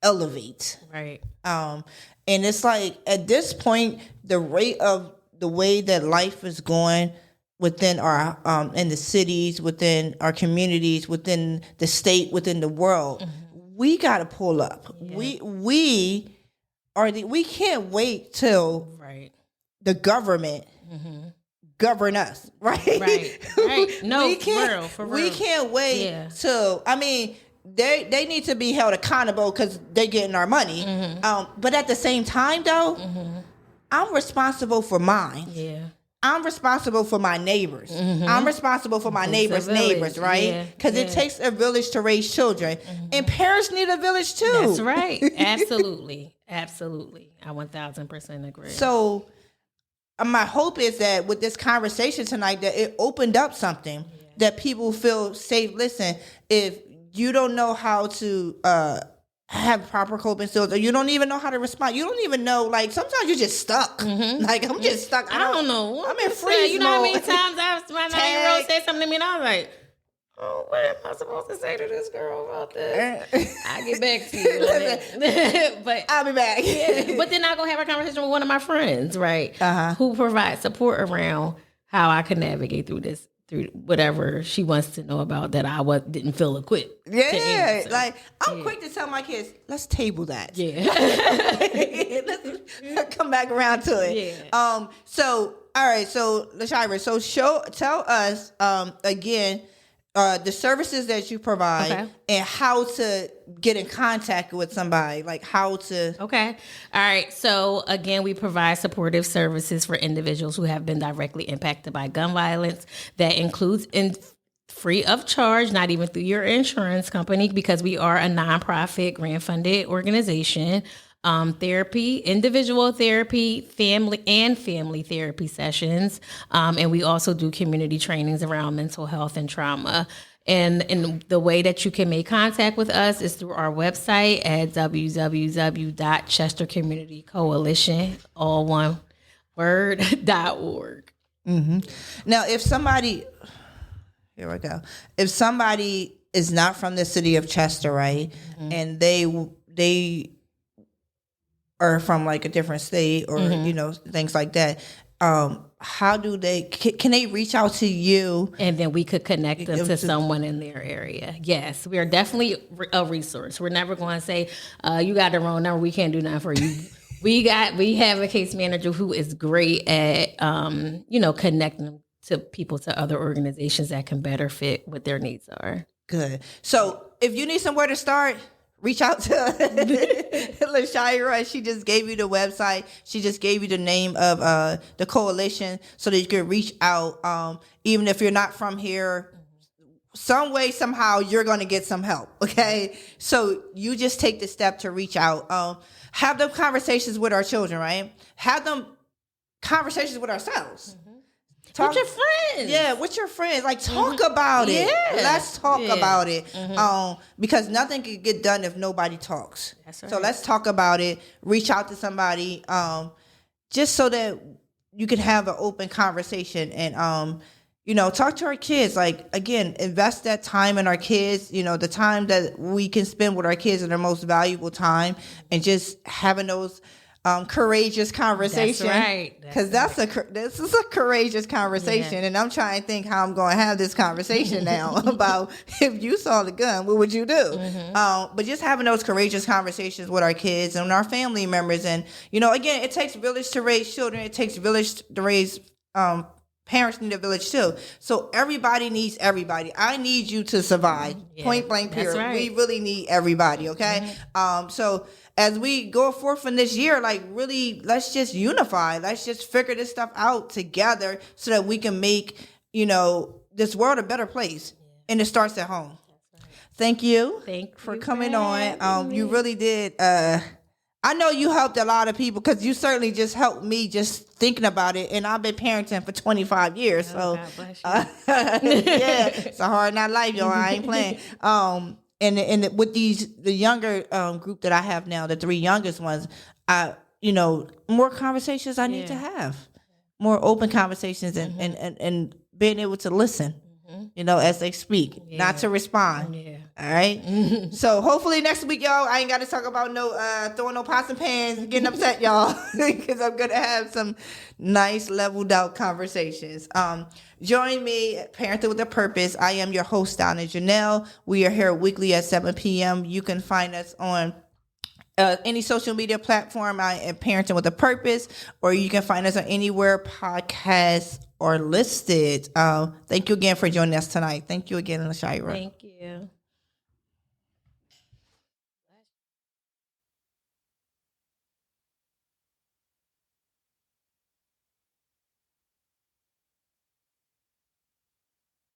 elevate. Right. And it's like at this point, the rate of the way that life is going within our in the cities, within our communities, within the state, within the world, we got to pull up. We can't wait till the government govern us, right? No, for real. We can't wait till, I mean, they need to be held accountable because they're getting our money. But at the same time, though, I'm responsible for mine. I'm responsible for my neighbors. I'm responsible for my neighbors' neighbors, right? Because it takes a village to raise children. And parents need a village too. That's right. Absolutely. Absolutely. I 1000% agree. So my hope is that with this conversation tonight, that it opened up something that people feel safe. Listen, if you don't know how to have proper coping skills, or you don't even know how to respond, you don't even know, like, sometimes you're just stuck. Like, I'm just stuck. I don't know. I'm in freeze You know how many mode. times my 9-year-old said something to me and I was like, oh, what am I supposed to say to this girl about this? I'll get back to you on that. But I'll be back. But then I'll go have a conversation with one of my friends, right? Who provides support around how I can navigate through this, through whatever she wants to know about that I didn't feel equipped. Like, I'm quick to tell my kids, let's table that. Let's come back around to it. So, all right. So, Lashira, so tell us again the services that you provide and how to get in contact with somebody, like how to. Okay. All right. So again, we provide supportive services for individuals who have been directly impacted by gun violence. That includes free of charge, not even through your insurance company, because we are a nonprofit grant funded organization. Therapy, individual therapy, family therapy sessions. And we also do community trainings around mental health and trauma. And the way that you can make contact with us is through our website at www.chestercommunitycoalition, all one word, .org. Now, if somebody is not from the city of Chester, right, and they or from like a different state or, things like that. How do can they reach out to you? And then we could connect them to someone in their area. Yes, we are definitely a resource. We're never going to say, you got the wrong number, we can't do nothing for you. We have a case manager who is great at, connecting to people to other organizations that can better fit what their needs are. Good. So if you need somewhere to start, reach out to Lashira. She just gave you the website. She just gave you the name of the coalition so that you can reach out. Even if you're not from here, some way, somehow, you're going to get some help. Okay. So you just take the step to reach out. Have them conversations with our children, right? Have them conversations with ourselves. With your friends. Yeah, with your friends. Like, talk about it. Yeah. Let's talk about it. Because nothing can get done if nobody talks. That's right. So let's talk about it. Reach out to somebody, just so that you can have an open conversation and, talk to our kids. Like, again, invest that time in our kids. The time that we can spend with our kids is their most valuable time, and just having those courageous conversation. That's right. Because this is a courageous conversation, and I'm trying to think how I'm going to have this conversation now about if you saw the gun, what would you do? But just having those courageous conversations with our kids and our family members, and again, it takes a village to raise children. It takes a village to raise parents need a village too. So everybody needs everybody. I need you to survive. Point blank period. Right. We really need everybody. Okay. So as we go forth from this year, like, really, let's just unify. Let's just figure this stuff out together so that we can make, this world a better place. And it starts at home. Thank you for coming on. You really did. I know you helped a lot of people, because you certainly just helped me just thinking about it. And I've been parenting for 25 years. So, God bless you. yeah, it's a hard not life, y'all. I ain't playing. And with the younger group that I have now, the 3 youngest ones, more conversations I need to have, more open conversations, and being able to listen, as they speak, not to respond. Yeah. All right. So hopefully next week, y'all, I ain't got to talk about no throwing no pots and pans and getting upset, y'all, because I'm gonna have some nice leveled out conversations. Join me at Parenting with a Purpose. I am your host, Donna Janelle. We are here weekly at 7 p.m. You can find us on any social media platform. I am Parenting with a Purpose, or you can find us on anywhere podcasts are listed. Thank you again for joining us tonight. Thank you again, Lashira. Thank you.